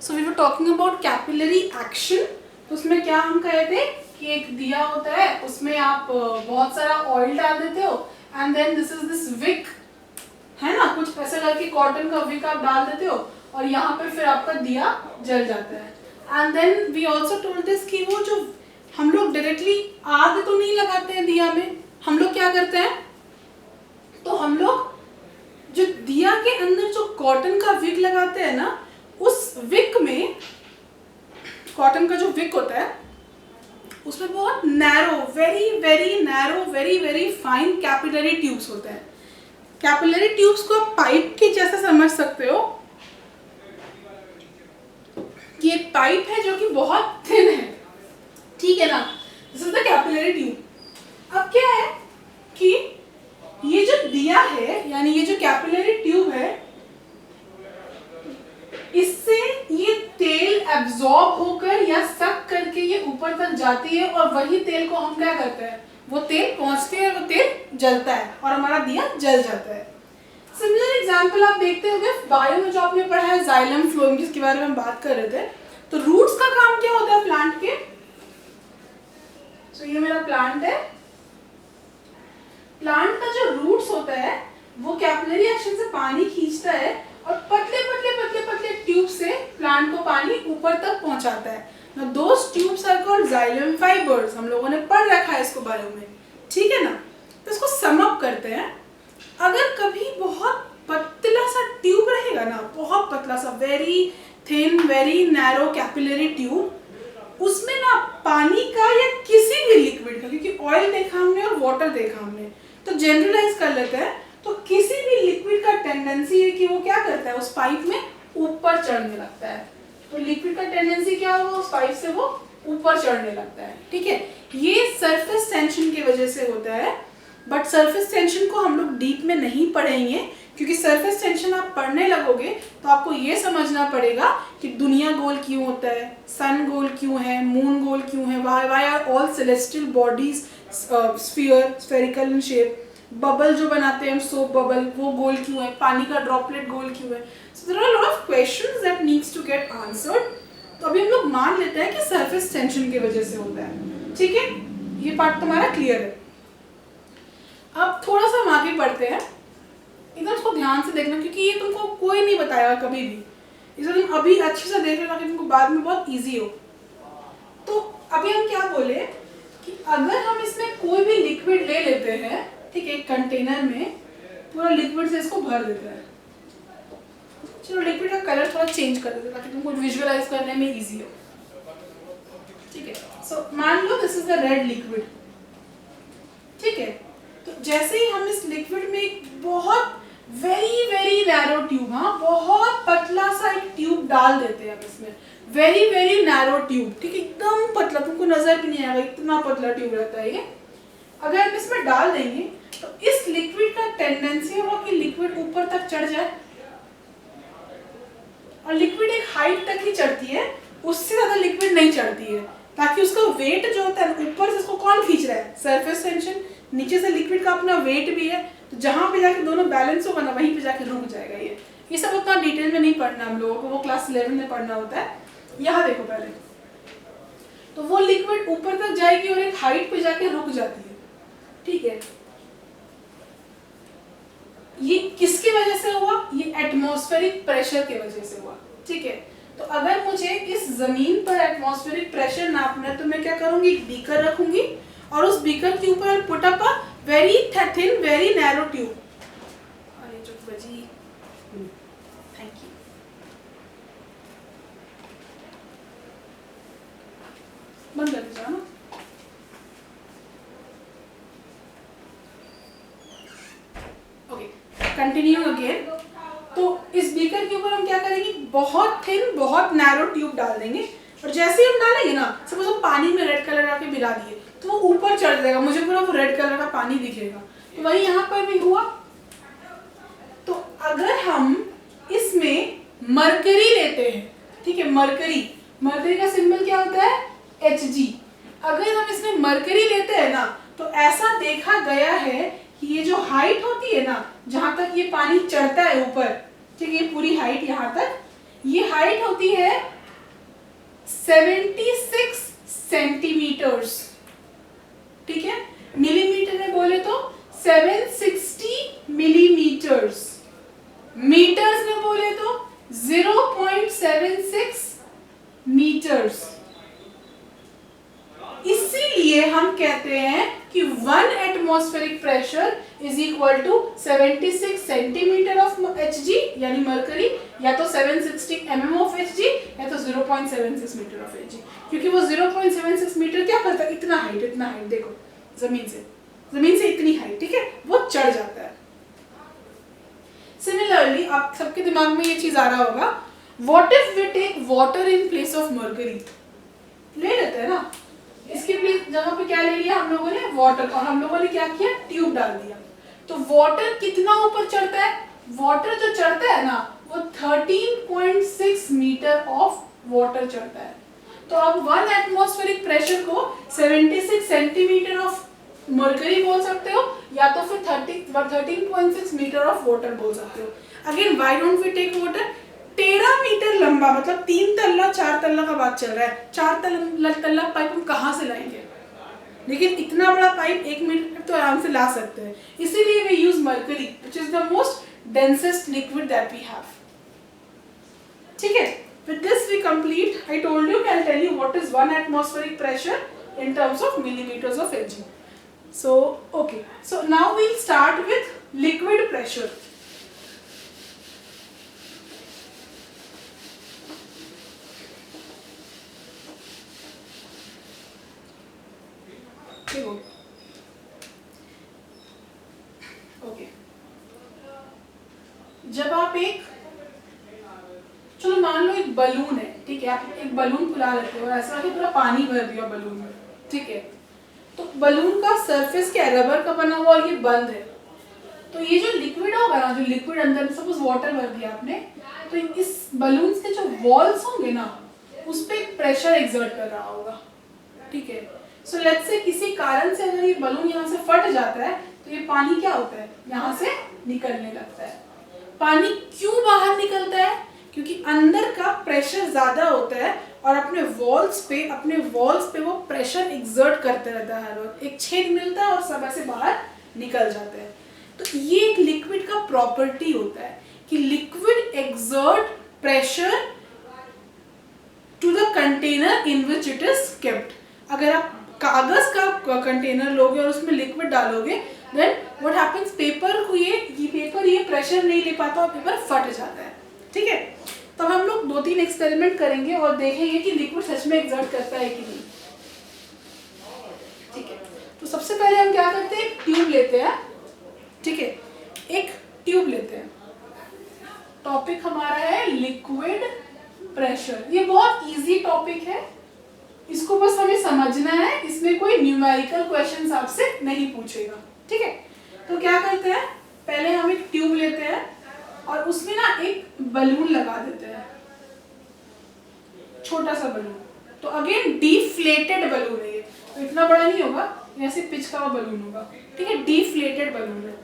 So we were talking about capillary action. तो उसमें क्या हम कहे थे कि एक दिया होता है, उसमें आप बहुत सारा ऑयल डाल देते हो and then this is this wick, है ना, कुछ ऐसा करके कॉटन का विक आप डाल देते हो और यहाँ पे फिर आपका दिया जल जाता है। And then we also told this कि वो जो हम लोग डायरेक्टली आग तो नहीं लगाते हैं दिया में, हम लोग क्या करते हैं, तो हम लोग जो दिया के अंदर जो कॉटन का विक लगाते हैं ना, उस विक में, कॉटन का जो विक होता है उसमें बहुत narrow, very very narrow, very very fine capillary tubes होते हैं। कैपिलरी ट्यूब्स को आप पाइप के जैसा समझ सकते हो कि एक पाइप है जो कि बहुत थिन है, ठीक है ना, this is the capillary tube. अब क्या है कि ये जो दिया है, यानी ये जो कैपिलरी ट्यूब है, इससे ये तेल एब्जॉर्ब होकर या सक करके ये ऊपर तक जाती है और वही तेल को हम क्या करते हैं, वो तेल पहुंचते हैं, वो तेल जलता है और हमारा दिया जल जाता है। सिमिलर एग्जांपल आप देखते होंगे बायो में जो आपने पढ़ा है जाइलम फ्लोएम, जिसके बारे में हम बात कर रहे थे। तो रूट्स का काम क्या होता है प्लांट के? तो ये मेरा प्लांट है, प्लांट का जो रूट्स होता है वो कैपिलरी एक्शन से पानी खींचता है और पतले पतले पतले पतले ट्यूब से प्लांट को पानी ऊपर तक पहुंचाता है। Now those tubes are called xylem fibers। हम लोगों ने पढ़ रखा है इसको बारे में, ठीक है ना। तो इसको सम अप करते हैं। अगर कभी बहुत पतला सा ट्यूब रहेगा ना, बहुत पतला सा, very thin very narrow capillary tube, उसमें ना पानी का या किसी भी लिक्विड का, क्योंकि ऑयल देखा हमने और वाटर देखा हमने, तो जनरलाइज कर लेते हैं, तो किसी भी लिक्विड का टेंडेंसी है कि वो क्या करता है, उस पाइप में ऊपर चढ़ने लगता है। तो लिक्विड का टेंडेंसी क्या होगा, उस पाइप से वो ऊपर चढ़ने लगता है, ठीक है। ये सरफेस टेंशन की वजह से होता है, बट सरफेस टेंशन को हम लोग डीप में नहीं पढ़ेंगे, क्योंकि सरफेस टेंशन आप पढ़ने लगोगे तो आपको ये समझना पड़ेगा कि दुनिया गोल क्यों होता है, सन गोल क्यों है, मून गोल क्यों है, why are all celestial bodies spherical in shape, bubble जो बनाते हैं हम, सोप बबल, वो गोल क्यों है, पानी का ड्रॉपलेट गोल क्यों है। So there are lot of questions that needs to get answered. तो अभी हम लोग मान लेते हैं कि सरफेस टेंशन की वजह से होता है, ठीक है, ये पार्ट तुम्हारा क्लियर है। अब थोड़ा सा हम आगे बढ़ते हैं, एकदम इसको ध्यान से देखना, क्योंकि ये तुमको कोई नहीं बताएगा कभी भी, इसे तुम अभी अच्छे से देख लेना कि तुमको बाद में बहुत ईजी हो। तो अभी हम क्या बोले कि अगर हम इसमें कोई भी लिक्विड ले लेते हैं, ठीक है, एक कंटेनर में पूरा लिक्विड से इसको भर देते हैं, चलो लिक्विड का कलर थोड़ा चेंज कर देते हैं ताकि तुमको विजुअलाइज करने में इजी हो, ठीक है। सो मान लो this is the red liquid, ठीक है। तो जैसे ही हम इस लिक्विड में एक बहुत वेरी वेरी नैरो ट्यूब, हाँ बहुत पतला सा एक ट्यूब डाल देते हैं हम इसमें, वेरी वेरी नैरो ट्यूब, ठीक है, एकदम पतला, तुमको नजर भी नहीं आएगा, इतना पतला ट्यूब रहता है ये। अगर हम इसमें डाल देंगे तो इस लिक्विड का टेंडेंसी होगा कि लिक्विड ऊपर तक चढ़ जाए, और लिक्विड एक हाइट तक ही चढ़ती है, उससे ज्यादा लिक्विड नहीं चढ़ती है, ताकि उसका वेट जो होता है ऊपर से इसको कौन खींच रहा है, सरफेस टेंशन, नीचे से लिक्विड का अपना वेट भी है, तो जहां पे जाके दोनों बैलेंस होगा ना, वहीं पे जाके रुक जाएगा। ये सब उतना डिटेल में नहीं पढ़ना हम लोगों को, वो क्लास 11 में पढ़ना होता है। यहाँ देखो पहले, तो वो लिक्विड ऊपर तक जाएगी और एक हाइट पे जाके रुक जाती है, ठीक है। ये किसकी वजह से हुआ, ये एटमॉस्फेरिक प्रेशर की वजह से हुआ, ठीक है। तो अगर मुझे इस जमीन पर एटमॉस्फेरिक प्रेशर नापना है तो मैं क्या करूंगी, एक बीकर रखूंगी और उस बीकर के ऊपर put up a very thin very narrow tube. अरे जो बजी, थैंक यू। बंद कर दीजिए ना। Okay, continue again. तो इस बीकर के ऊपर हम क्या करेंगे, बहुत थिन बहुत नैरो ट्यूब डाल देंगे, और जैसे ही हम डालेंगे ना, सपोज हम पानी में रेड कलर आके मिला दिए तो वो ऊपर चढ़ जाएगा, मुझे पूरा वो रेड कलर का पानी दिखेगा। तो वही यहाँ पर भी हुआ। तो अगर हम इसमें मरकरी लेते हैं, ठीक है, मरकरी, मरकरी का सिंबल क्या होता है, Hg। अगर हम इसमें मरकरी लेते हैं ना, तो ऐसा देखा गया है कि ये जो हाइट होती है ना, जहां तक ये पानी चढ़ता है ऊपर, ठीक है, ये पूरी हाइट यहाँ तक, ये हाइट होती है 76 सेंटीमीटर्स, ठीक है। मिलीमीटर में बोले तो 760 मिलीमीटर्स, मीटर्स में बोले तो 0.76 मीटर्स। इसीलिए हम कहते हैं कि 1 atmospheric pressure is equal to 76 centimetre of Hg यानी मरकरी, या तो 760 mm ऑफ Hg, या तो 0.76 मीटर ऑफ Hg। क्योंकि वो 0.76 मीटर क्या करता है, इतना हाइट देखो, जमीन से इतनी हाइट, ठीक है, वो चढ़ जाता है। सिमिलरली आप सबके दिमाग में ये चीज आ रहा होगा, what if we take water in place of mercury, ले लेते हैं ना, इसकी जगह पे क्या ले लिया हम लोगों ने, वाटर, और हम लोगों ने क्या किया, ट्यूब डाल दिया। तो वाटर कितना ऊपर चढ़ता है, वाटर जो चढ़ता है ना वो 13.6 मीटर ऑफ वाटर चढ़ता है। तो अब 1 एटमॉस्फेरिक प्रेशर को 76 सेंटीमीटर ऑफ मरकरी बोल सकते हो, या तो फिर 13.6 मीटर ऑफ वाटर बोल सकते हो। Again why don't we take water, 13 metre लंबा, मतलब 3 तल्ला 4 तल्ला का बात चल रहा है, 4 तल्ला पाइप हम कहाँ से लाएंगे, लेकिन इतना बड़ा पाइप 1 मीटर तो आराम से ला सकते हैं। इसीलिए we use mercury which is the most densest liquid that we have, ठीक है। With this we complete. I told you, I'll tell you what is 1 atmospheric pressure in terms of millimeters of Hg. So okay, so now we'll start with liquid pressure. Okay, जब आप एक, चलो मान लो एक balloon है, ठीक है, आप एक बलून फुला लेते हो और ऐसा कि पूरा पानी भर दिया बलून में, ठीक है। तो बलून का सरफेस क्या है, रबर का बना हुआ और ये बंद है। तो ये जो लिक्विड होगा ना, जो लिक्विड अंदर सपोज वाटर भर दिया आपने, तो इस बलून के जो वॉल्स होंगे ना उस पे प्रेशर एक्सर्ट कर रहा होगा, ठीक है। सो लेट्स से किसी कारण से अगर ये बलून यहाँ से फट जाता है तो ये पानी क्या होता है, यहाँ से निकलने लगता है। पानी क्यों बाहर निकलता है, क्योंकि अंदर का प्रेशर ज्यादा होता है और अपने वॉल्स पे वो प्रेशर एक्सर्ट करते रहता है हर वक्त, एक छेद मिलता है और सब ऐसे बाहर निकल जाते हैं। तो ये एक लिक्विड का प्रॉपर्टी होता है कि liquid exert pressure to the container in which it is kept. अगर आप कागज का कंटेनर लोगे और उसमें लिक्विड डालोगे, देन व्हाट हैपेंस, पेपर को ये प्रेशर नहीं ले पाता और पेपर फट जाता है, ठीक है। तो हम लोग 2-3 एक्सपेरिमेंट करेंगे और देखेंगे कि लिक्विड सच में एक्सर्ट करता है कि नहीं, ठीक है। तो सबसे पहले हम क्या करते हैं, एक ट्यूब लेते हैं, ठीक है, एक ट्यूब लेते हैं। टॉपिक हमारा है लिक्विड प्रेशर। ये बहुत इजी टॉपिक है, इसको बस हमें समझना है, इसमें कोई न्यूमेरिकल क्वेश्चंस आपसे नहीं पूछेगा, ठीक है। तो क्या करते हैं, पहले हम एक ट्यूब लेते हैं और उसमें ना एक बलून लगा देते हैं, छोटा सा बलून। तो अगेन डिफ्लेटेड बलून है ये, तो इतना बड़ा नहीं होगा, ऐसे पिच का बलून होगा, ठीक है, डिफ्लेटेड बलून है।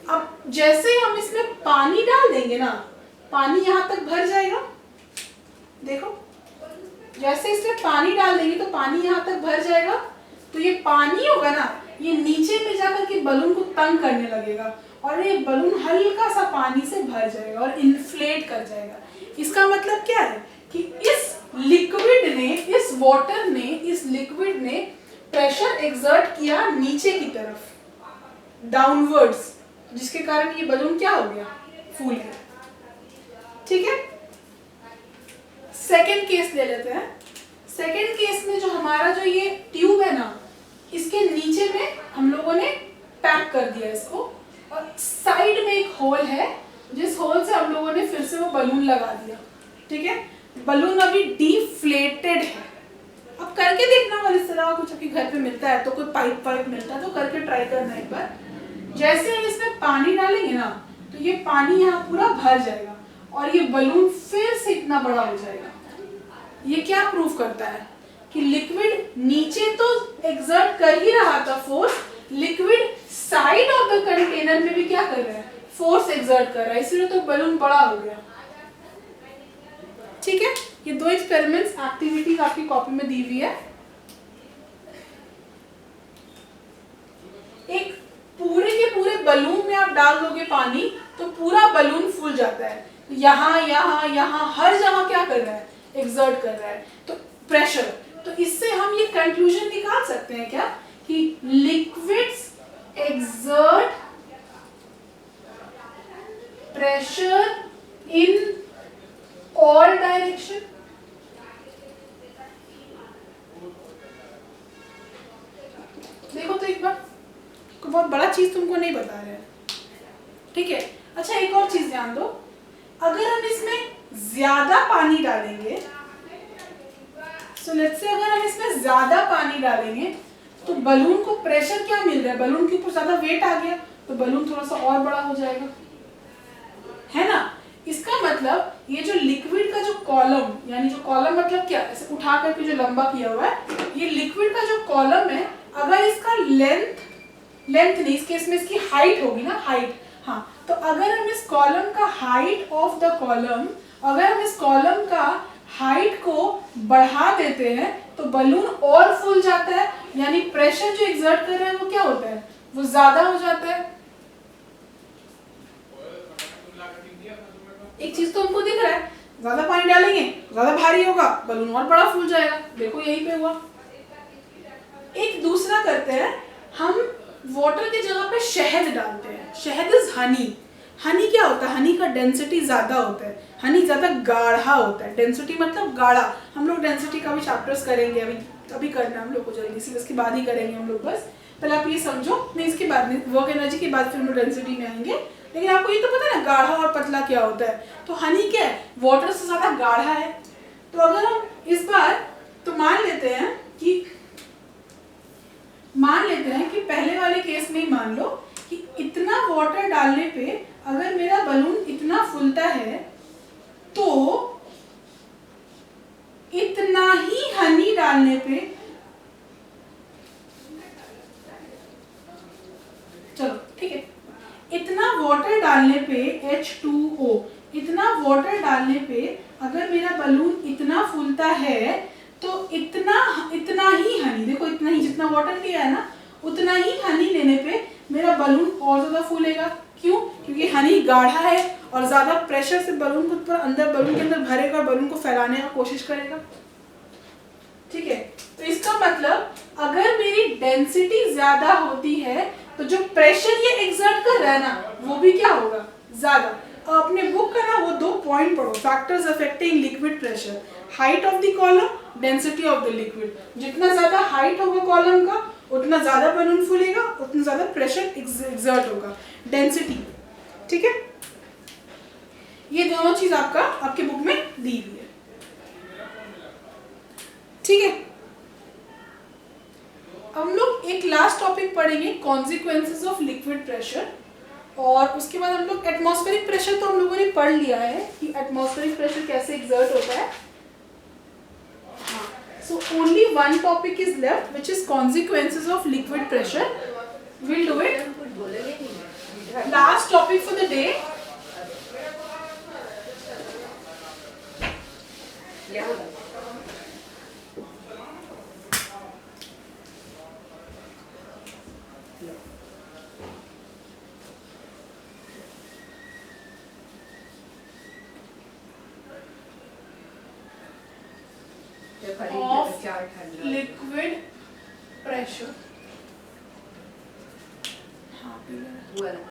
अब जैसे ही हम इसमें पानी डाल देंगे ना, पानी यहाँ तक भर जाएगा, देखो जैसे इसमें पानी डाल देंगे तो पानी यहाँ तक भर जाएगा। तो ये पानी होगा ना, ये नीचे में जाकर के बलून को तंग करने लगेगा और ये बलून हल्का सा पानी से भर जाएगा और इन्फ्लेट कर जाएगा। इसका मतलब क्या है कि इस लिक्विड ने, इस वाटर ने, इस लिक्विड ने प्रेशर एक्सर्ट किया नीचे की तरफ, डाउनवर्ड्स, जिसके कारण ये बलून क्या हो गया, फूल गया, ठीक है। सेकेंड केस ले लेते हैं। सेकेंड केस में जो हमारा जो ये ट्यूब है ना, इसके नीचे में हम लोगों ने पैक कर दिया इसको और साइड में एक होल है, जिस होल से हम लोगों ने फिर से वो बलून लगा दिया, ठीक है। बलून अभी डिफ्लेटेड है। अब करके देखना, अगर इस तरह का कुछ आपके घर पे मिलता है तो कोई पाइप मिलता है तो करके ट्राई करना एक बार। जैसे हम इसमें पानी डालेंगे ना तो ये पानी यहाँ पूरा भर जाएगा और ये बलून फिर से इतना बड़ा हो जाएगा। ये क्या प्रूफ करता है कि लिक्विड नीचे तो एक्सर्ट कर ही रहा था force, liquid side of the container में भी क्या कर रहा है, फोर्स एक्सर्ट कर रहा है, इसलिए तो बलून बड़ा हो गया। ठीक है, ये 2 एक्सपेरिमेंट्स एक्टिविटीज आपकी कॉपी में दी हुई है। एक पूरे के पूरे बलून में आप डाल दोगे पानी तो पूरा बलून फूल जाता है। यहाँ यहाँ यहाँ हर जगह क्या कर रहा है, एक्सर्ट कर रहा है, तो प्रेशर। तो इससे हम ये कंक्लूजन निकाल सकते हैं क्या कि liquids exert pressure in all direction. देखो तो एक बार, बहुत बड़ा चीज तुमको नहीं बता रहे हैं, ठीक है। अच्छा एक और चीज ध्यान दो, अगर हम इसमें ज्यादा पानी डालेंगे, सो लेट्स से अगर हम इसमें ज्यादा पानी डालेंगे तो बलून को प्रेशर क्या मिल रहा है, बलून के ऊपर ज्यादा वेट आ गया तो बलून थोड़ा सा और बड़ा हो जाएगा, है ना। इसका मतलब ये जो लिक्विड का जो कॉलम, यानी जो कॉलम मतलब क्या, ऐसे उठा करके जो लंबा किया हुआ है, ये लिक्विड का जो कॉलम है, अगर इसका लेंथ नहीं, इस केस में इसकी हाइट होगी ना, हाइट, हाँ, तो अगर हम इस कॉलम का हाइट ऑफ द कॉलम, अगर हम इस कॉलम का हाइट को बढ़ा देते हैं तो बलून और फूल जाता है, यानी प्रेशर जो एक्सर्ट कर रहा है वो क्या होता है, वो ज्यादा हो जाता है। एक चीज तो हमको दिख रहा है, ज्यादा पानी डालेंगे ज्यादा भारी होगा, बलून और बड़ा फूल जाएगा, देखो यहीं पे हुआ। एक दूसरा करते हैं, हम वाटर की जगह पे शहद डालते हैं। शहद इज हनी। हनी क्या होता है, हनी का डेंसिटी ज्यादा होता है, हनी ज्यादा गाढ़ा होता है, डेंसिटी मतलब गाढ़ा। हम लोग डेंसिटी का भी चैप्टर्स करेंगे, अभी करना हम लोग को जल्दी से, इसके बाद ही करेंगे हम लोग, बस पहले आप ये समझो, नहीं इसके बाद नहीं, वर्क एनर्जी के बाद फिर हम लोग डेंसिटी में आएंगे। लेकिन आपको ये तो पता है ना गाढ़ा और पतला क्या होता है, तो हनी क्या है, वाटर से ज्यादा गाढ़ा है। तो अगर हम इस बार तो मान लेते हैं कि पहले वाले केस में ही मान लो कि इतना वाटर डालने पे अगर मेरा बलून इतना फूलता है तो इतना ही हनी डालने पे, चलो ठीक है, इतना वाटर डालने पे H2O, इतना वाटर डालने पे अगर मेरा बलून इतना फूलता है तो इतना ही हनी, देखो इतना ही, जितना वाटर लिया है ना उतना ही हनी लेने पे मेरा बलून और ज्यादा फूलेगा। क्यों? क्योंकि हनी गाढ़ा है और ज्यादा प्रेशर से बलून को पूरा अंदर, बलून के अंदर भरेगा और बलून को फैलाने का कोशिश करेगा, ठीक है। तो इसका मतलब अगर मेरी डेंसिटी ज्यादा होती है तो जो प्रेशर ये एक्सर्ट कर रहा है ना वो भी क्या होगा, ज्यादा। अपने बुक का ना वो 2 पॉइंट पढ़ो, factors affecting liquid pressure, height of the column, density of the liquid. जितना ज्यादा हाइट होगा कॉलम का उतना ज्यादा बलून फूलेगा, उतना ज्यादा प्रेशर एक्सर्ट होगा, डेंसिटी, ठीक है। ये दोनों चीज आपके बुक में दी हुई है, ठीक है। हम लोग एक लास्ट टॉपिक पढ़ेंगे, कॉन्सिक्वेंसेस ऑफ लिक्विड प्रेशर, और उसके बाद हम लोग एटमॉस्फेरिक प्रेशर तो हम लोगों ने पढ़ लिया है कि एटमॉस्फेरिक प्रेशर कैसे एक्सर्ट होता है। So only one topic is left, which is consequences of liquid pressure. We'll do it. Last topic for the day. Of liquid pressure.